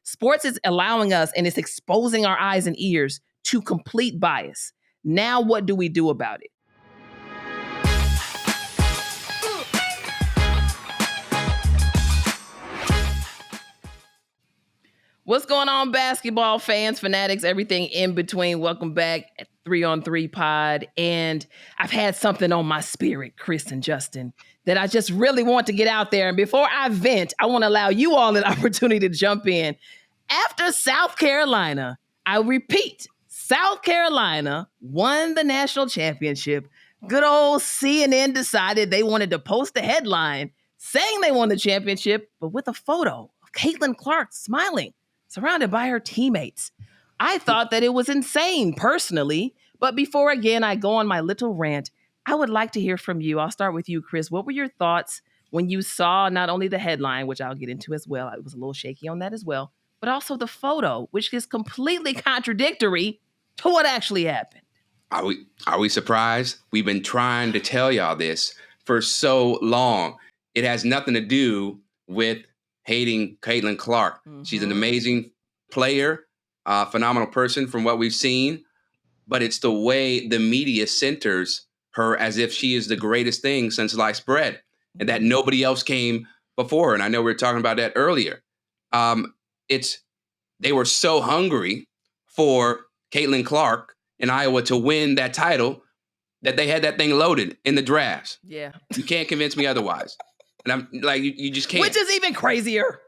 Sports is allowing us and it's exposing our eyes and ears to complete bias. Now, what do we do about it? What's going on, basketball fans, fanatics, everything in between? Welcome back at 3on3 Pod. And I've had something on my spirit, Chris and Justin, that I just really want to get out there. And before I vent, I want to allow you all an opportunity to jump in. After South Carolina, I repeat, South Carolina won the national championship. Good old CNN decided they wanted to post a headline saying they won the championship, but with a photo of Caitlin Clark smiling, surrounded by her teammates. I thought that it was insane personally, but before again I go on my little rant, I would like to hear from you. I'll start with you, Chris. What were your thoughts when you saw not only the headline, which I'll get into as well, I was a little shaky on that as well, but also the photo, which is completely contradictory to what actually happened? Are we surprised? We've been trying to tell y'all this for so long. It has nothing to do with hating Caitlin Clark. Mm-hmm. She's an amazing player, phenomenal person from what we've seen, but it's the way the media centers her as if she is the greatest thing since sliced bread and that nobody else came before her. And I know we were talking about that earlier. They were so hungry for Caitlin Clark in Iowa to win that title that they had that thing loaded in the drafts. Yeah. You can't convince me otherwise. And I'm like, you just can't. Which is even crazier.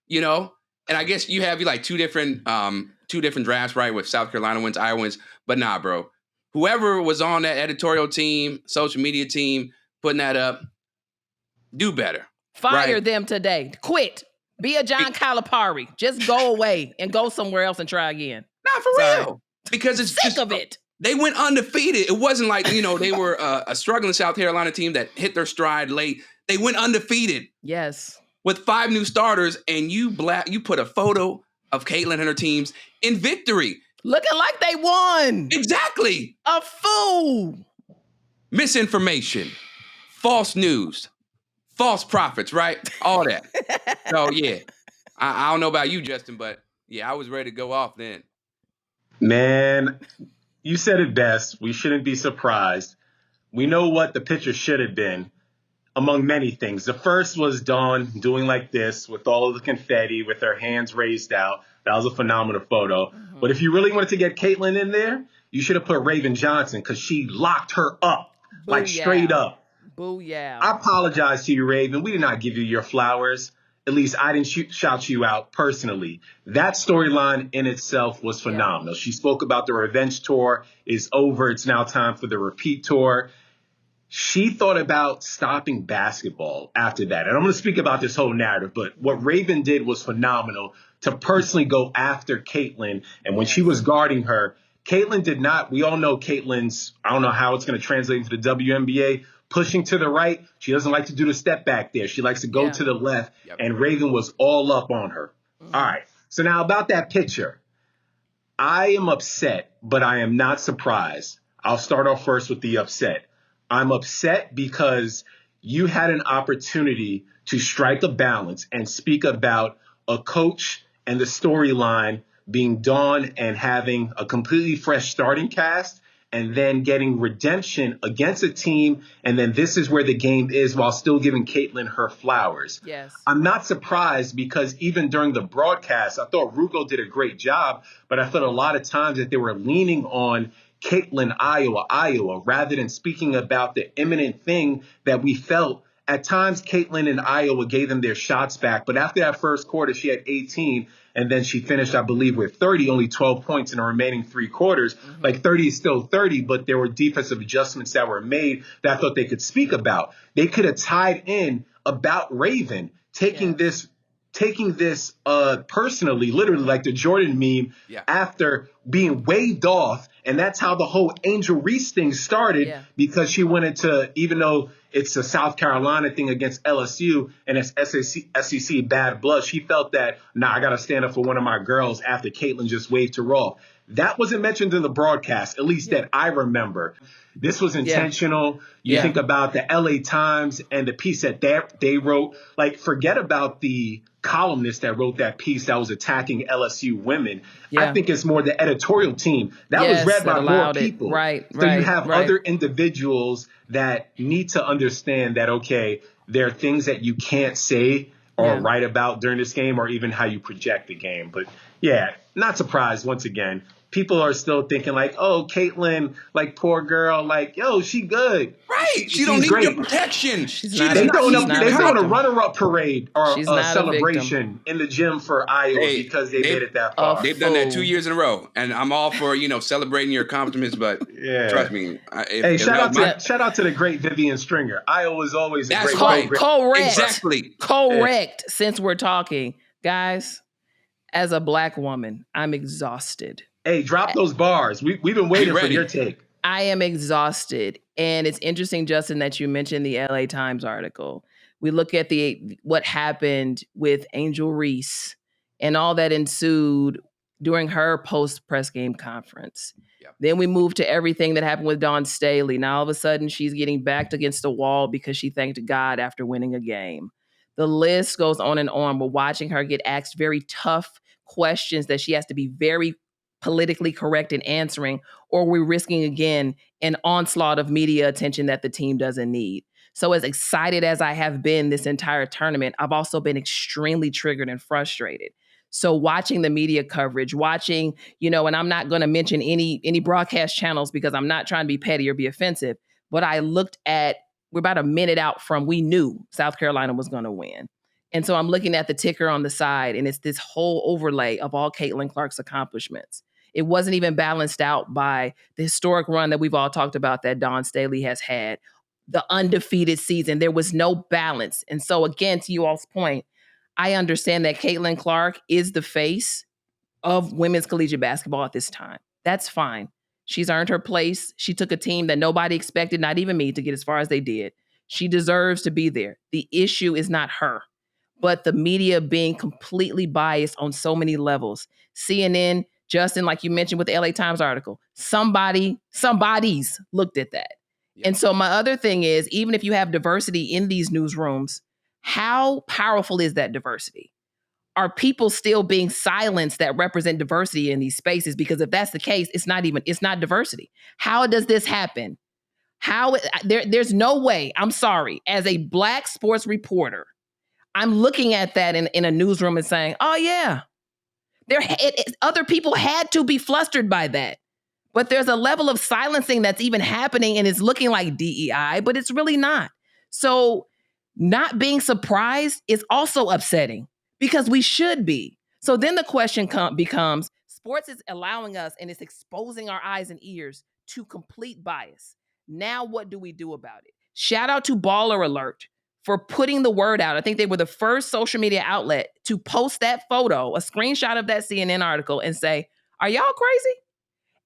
You know? And I guess you have like two different drafts, right? With South Carolina wins, Iowa wins. But nah, bro. Whoever was on that editorial team, social media team, putting that up, do better. Fire them today. Quit. Be a John Calipari. Just go away and go somewhere else and try again. Nah, for real. Because it's sick just of it. They went undefeated. It wasn't like, they were a struggling South Carolina team that hit their stride late. They went undefeated. Yes. With 5 new starters, and you put a photo of Caitlin and her teams in victory. Looking like they won. Exactly. A fool. Misinformation. False news. False prophets, right? All that. So, yeah. I don't know about you, Justin, but, yeah, I was ready to go off then. Man, you said it best. We shouldn't be surprised. We know what the picture should have been. Among many things. The first was Dawn doing like this with all of the confetti with her hands raised out. That was a phenomenal photo. Mm-hmm. But if you really wanted to get Caitlin in there, you should have put Raven Johnson because she locked her up, like straight up. Booyah. I apologize to you, Raven. We did not give you your flowers. At least I didn't shout you out personally. That storyline in itself was phenomenal. Yeah. She spoke about the revenge tour is over. It's now time for the repeat tour. She thought about stopping basketball after that. And I'm going to speak about this whole narrative, but what Raven did was phenomenal to personally go after Caitlin. And when she was guarding her, Caitlin did not. We all know Caitlin's, I don't know how it's going to translate into the WNBA, pushing to the right. She doesn't like to do the step back there. She likes to go to the left. Yep. And Raven was all up on her. Mm-hmm. All right. So now about that picture. I am upset, but I am not surprised. I'll start off first with the upset. I'm upset because you had an opportunity to strike a balance and speak about a coach and the storyline being Dawn and having a completely fresh starting cast and then getting redemption against a team. And then this is where the game is while still giving Caitlin her flowers. Yes. I'm not surprised because even during the broadcast, I thought Ruko did a great job, but I thought a lot of times that they were leaning on Caitlin, Iowa, rather than speaking about the imminent thing that we felt. At times, Caitlin and Iowa gave them their shots back. But after that first quarter, she had 18, and then she finished, I believe, with 30, only 12 points in the remaining 3 quarters. Mm-hmm. Like 30 is still 30, but there were defensive adjustments that were made that I thought they could speak about. They could have tied in about Raven taking this personally, literally like the Jordan meme after being waved off And that's how the whole Angel Reese thing started, because she wanted to, even though it's a South Carolina thing against LSU and it's SEC bad blood, she felt that, I got to stand up for one of my girls after Caitlin just waved her off. That wasn't mentioned in the broadcast, at least that I remember. This was intentional. You think about the LA Times and the piece that they wrote. Like, forget about the columnist that wrote that piece that was attacking LSU women. I think it's more the editorial team. That was read by more people. Right. So you have other individuals that need to understand that, okay, there are things that you can't say or write about during this game, or even how you project the game. But not surprised once again. People are still thinking like, oh, Caitlin, like, poor girl, like, yo, she good. Right. She don't need your protection. They throwing a runner-up parade or a celebration in the gym for Iowa because they made it that far. They've done that 2 years in a row. And I'm all for, celebrating your accomplishments, but trust me. Shout out to the great Vivian Stringer. Iowa's always a great program. Correct. Exactly. Correct. Since we're talking, guys, as a Black woman, I'm exhausted. Hey, drop those bars. We've been waiting for your take. I am exhausted. And it's interesting, Justin, that you mentioned the LA Times article. We look at what happened with Angel Reese and all that ensued during her post-press game conference. Yep. Then we move to everything that happened with Dawn Staley. Now, all of a sudden, she's getting backed against the wall because she thanked God after winning a game. The list goes on and on. We're watching her get asked very tough questions that she has to be very politically correct in answering, or we're risking again an onslaught of media attention that the team doesn't need. So as excited as I have been this entire tournament, I've also been extremely triggered and frustrated. So watching the media coverage, and I'm not going to mention any broadcast channels because I'm not trying to be petty or be offensive, but I looked at, we're about a minute out from, we knew South Carolina was going to win. And so I'm looking at the ticker on the side, and it's this whole overlay of all Caitlin Clark's accomplishments. It wasn't even balanced out by the historic run that we've all talked about that Dawn Staley has had, the undefeated season. There was no balance. And so again, to you all's point, I understand that Caitlin Clark is the face of women's collegiate basketball at this time. That's fine. She's earned her place. She took a team that nobody expected, not even me, to get as far as they did. She deserves to be there. The issue is not her, but the media being completely biased on so many levels. CNN, Justin, like you mentioned with the LA Times article, somebody's looked at that. Yep. And so my other thing is, even if you have diversity in these newsrooms, how powerful is that diversity? Are people still being silenced that represent diversity in these spaces? Because if that's the case, it's not diversity. How does this happen? There's no way, I'm sorry, as a Black sports reporter, I'm looking at that in a newsroom and saying, oh yeah, other people had to be flustered by that. But there's a level of silencing that's even happening, and it's looking like DEI, but it's really not. So not being surprised is also upsetting because we should be. So then the question becomes, sports is allowing us and it's exposing our eyes and ears to complete bias. Now what do we do about it? Shout out to Baller Alert for putting the word out. I think they were the first social media outlet to post that photo, a screenshot of that CNN article, and say, are y'all crazy?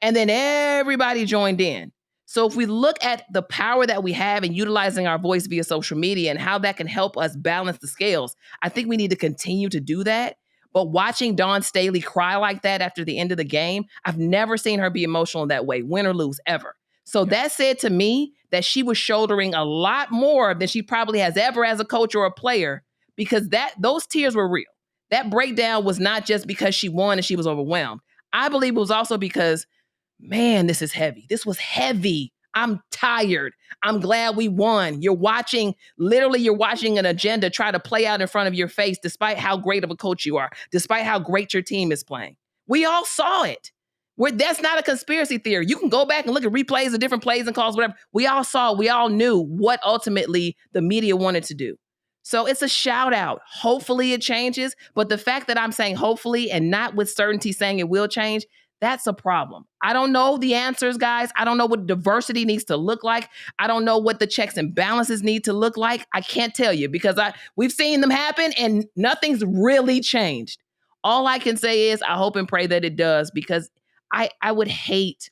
And then everybody joined in. So if we look at the power that we have in utilizing our voice via social media and how that can help us balance the scales, I think we need to continue to do that. But watching Dawn Staley cry like that after the end of the game, I've never seen her be emotional in that way, win or lose, ever. So that said to me that she was shouldering a lot more than she probably has ever as a coach or a player, because those tears were real. That breakdown was not just because she won and she was overwhelmed. I believe it was also because, man, this is heavy. This was heavy. I'm tired. I'm glad we won. You're watching an agenda try to play out in front of your face, despite how great of a coach you are, despite how great your team is playing. We all saw it. That's not a conspiracy theory. You can go back and look at replays of different plays and calls, whatever. We all knew what ultimately the media wanted to do. So it's a shout out. Hopefully it changes. But the fact that I'm saying hopefully and not with certainty saying it will change, that's a problem. I don't know the answers, guys. I don't know what diversity needs to look like. I don't know what the checks and balances need to look like. I can't tell you because we've seen them happen and nothing's really changed. All I can say is I hope and pray that it does, because I would hate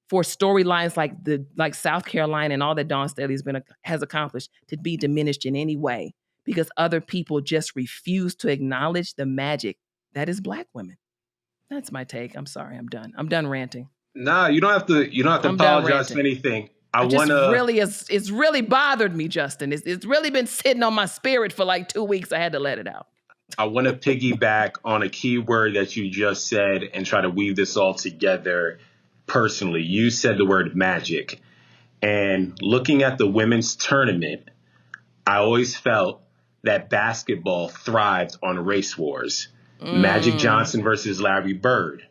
for storylines like South Carolina and all that Dawn Staley has accomplished to be diminished in any way, because other people just refuse to acknowledge the magic that is Black women. That's my take. I'm sorry. I'm done. I'm done ranting. Nah, you don't have to apologize for anything. It's really bothered me, Justin. It's really been sitting on my spirit for like 2 weeks. I had to let it out. I want to piggyback on a key word that you just said and try to weave this all together personally. You said the word magic. And looking at the women's tournament, I always felt that basketball thrived on race wars. Magic Johnson versus Larry Bird,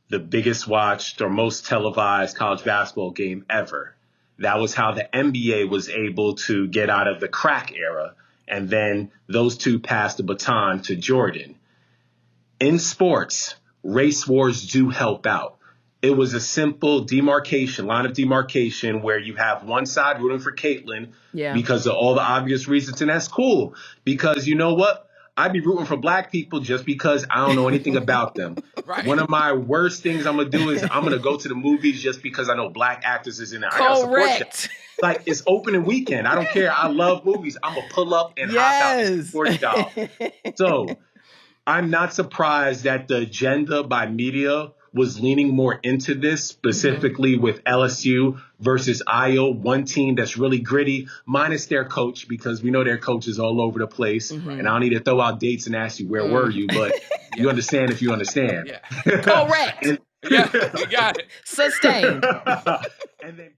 the biggest watched or most televised college basketball game ever. That was how the NBA was able to get out of the crack era. And then those two passed the baton to Jordan. In sports, race wars do help out. It was a simple line of demarcation where you have one side rooting for Caitlyn because of all the obvious reasons. And that's cool because you know what? I'd be rooting for Black people just because I don't know anything about them. Right. One of my worst things I'm going to do is I'm going to go to the movies just because I know Black actors is in there. Correct. Like, it's opening weekend. I don't care. I love movies. I'm going to pull up and hop out and support y'all. So I'm not surprised that the agenda by media was leaning more into this, specifically with LSU versus Iowa, one team that's really gritty, minus their coach, because we know their coach is all over the place. And I don't need to throw out dates and ask you, where were you? But you understand if you understand. Yeah. Correct. You got it. Sustained. And then